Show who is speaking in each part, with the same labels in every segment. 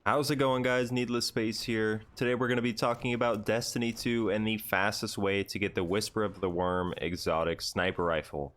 Speaker 1: How's it going, guys? Needless Space here. Today we're going to be talking about Destiny 2 and the fastest way to get the Whisper of the Worm exotic sniper rifle.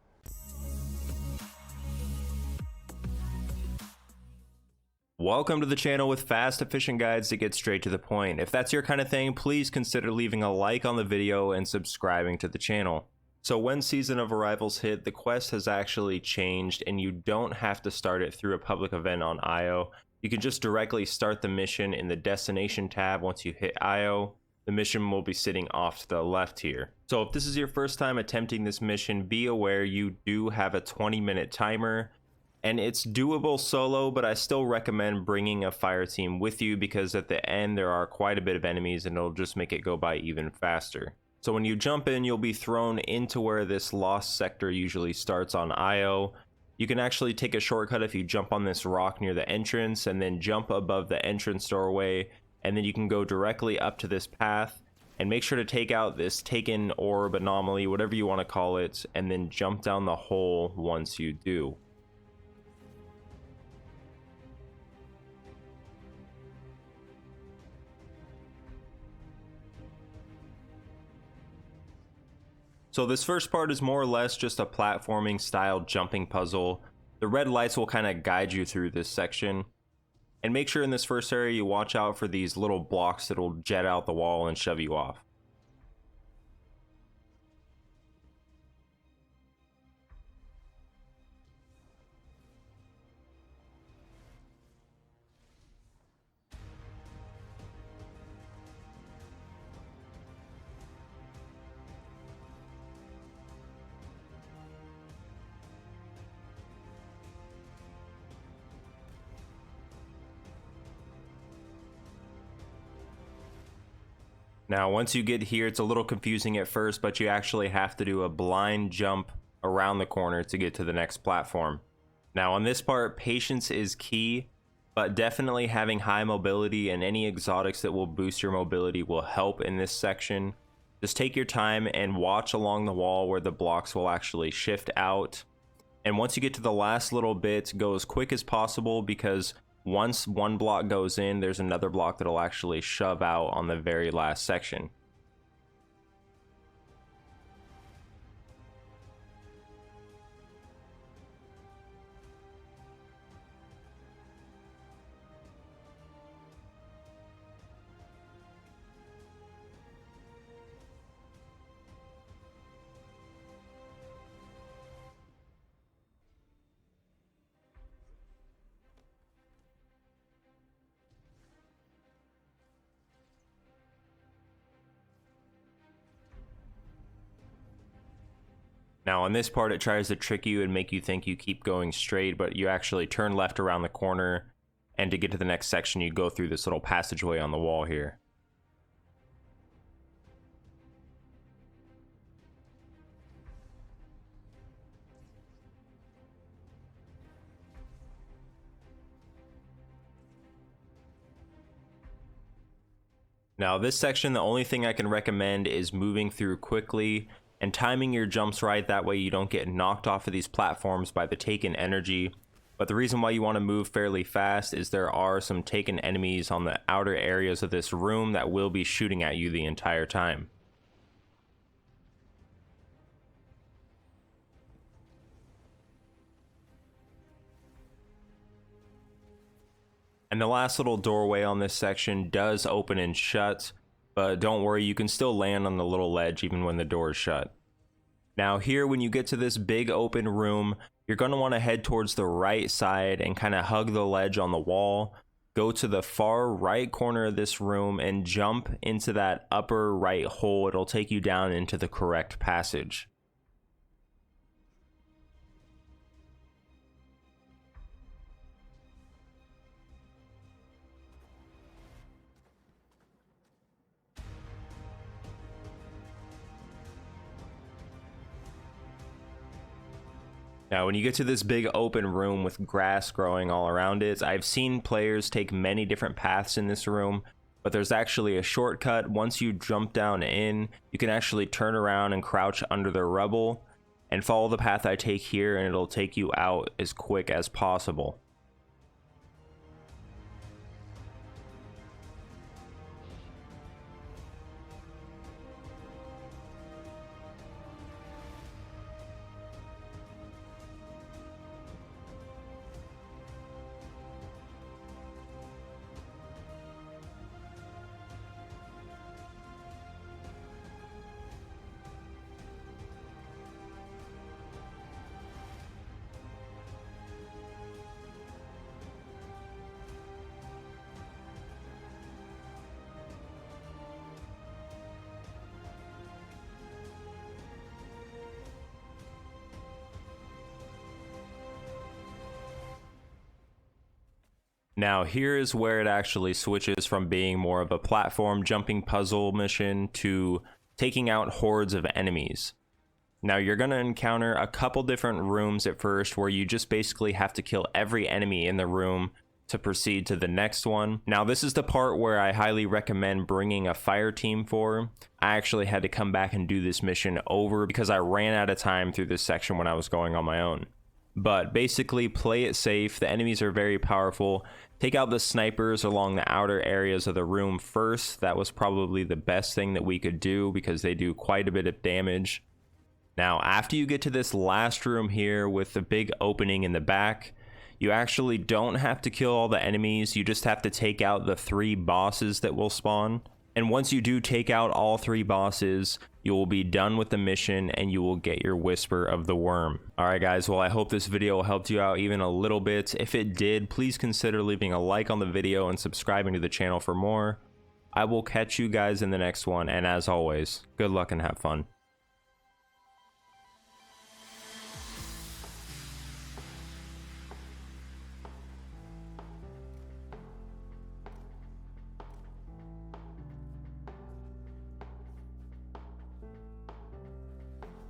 Speaker 1: Welcome to the channel with fast, efficient guides that get straight to the point. If that's your kind of thing, please consider leaving a like on the video and subscribing to the channel. So when Season of Arrivals hit, the quest has actually changed and you don't have to start it through a public event on IO. You can just directly start the mission in the destination tab. Once you hit IO, the mission will be sitting off to the left here. So if this is your first time attempting this mission, be aware you do have a 20-minute timer and it's doable solo, but I still recommend bringing a fire team with you because at the end there are quite a bit of enemies and it'll just make it go by even faster. So when you jump in, you'll be thrown into where this lost sector usually starts on IO. You can actually take a shortcut if you jump on this rock near the entrance and then jump above the entrance doorway, and then you can go directly up to this path and make sure to take out this taken orb anomaly, whatever you want to call it, and then jump down the hole once you do. So this first part is more or less just a platforming style jumping puzzle. The red lights will kind of guide you through this section. And make sure in this first area you watch out for these little blocks that will jet out the wall and shove you off. Now, once you get here, it's a little confusing at first, but you actually have to do a blind jump around the corner to get to the next platform. Now, on this part, patience is key, but definitely having high mobility and any exotics that will boost your mobility will help in this section. Just take your time and watch along the wall where the blocks will actually shift out. And once you get to the last little bit, go as quick as possible because once one block goes in, there's another block that'll actually shove out on the very last section. Now on this part, it tries to trick you and make you think you keep going straight, but you actually turn left around the corner, and to get to the next section, you go through this little passageway on the wall here. Now this section, the only thing I can recommend is moving through quickly and timing your jumps right, that way you don't get knocked off of these platforms by the taken energy. But the reason why you want to move fairly fast is there are some taken enemies on the outer areas of this room that will be shooting at you the entire time. And the last little doorway on this section does open and shut, but don't worry, you can still land on the little ledge even when the door is shut. Now here, when you get to this big open room, you're going to want to head towards the right side and kind of hug the ledge on the wall. Go to the far right corner of this room and jump into that upper right hole. It'll take you down into the correct passage. Now, when you get to this big open room with grass growing all around it, I've seen players take many different paths in this room, but there's actually a shortcut. Once you jump down in, you can actually turn around and crouch under the rubble and follow the path I take here, and it'll take you out as quick as possible. Now here is where it actually switches from being more of a platform jumping puzzle mission to taking out hordes of enemies. Now you're going to encounter a couple different rooms at first where you just basically have to kill every enemy in the room to proceed to the next one. Now this is the part where I highly recommend bringing a fire team for. I actually had to come back and do this mission over because I ran out of time through this section when I was going on my own. But basically play it safe. The enemies are very powerful. Take out the snipers along the outer areas of the room first. That was probably the best thing that we could do because they do quite a bit of damage. Now after you get to this last room here with the big opening in the back, you actually don't have to kill all the enemies. You just have to take out the 3 bosses that will spawn. And once you do take out all 3 bosses, you will be done with the mission and you will get your Whisper of the Worm. Alright guys, well I hope this video helped you out even a little bit. If it did, please consider leaving a like on the video and subscribing to the channel for more. I will catch you guys in the next one, and as always, good luck and have fun.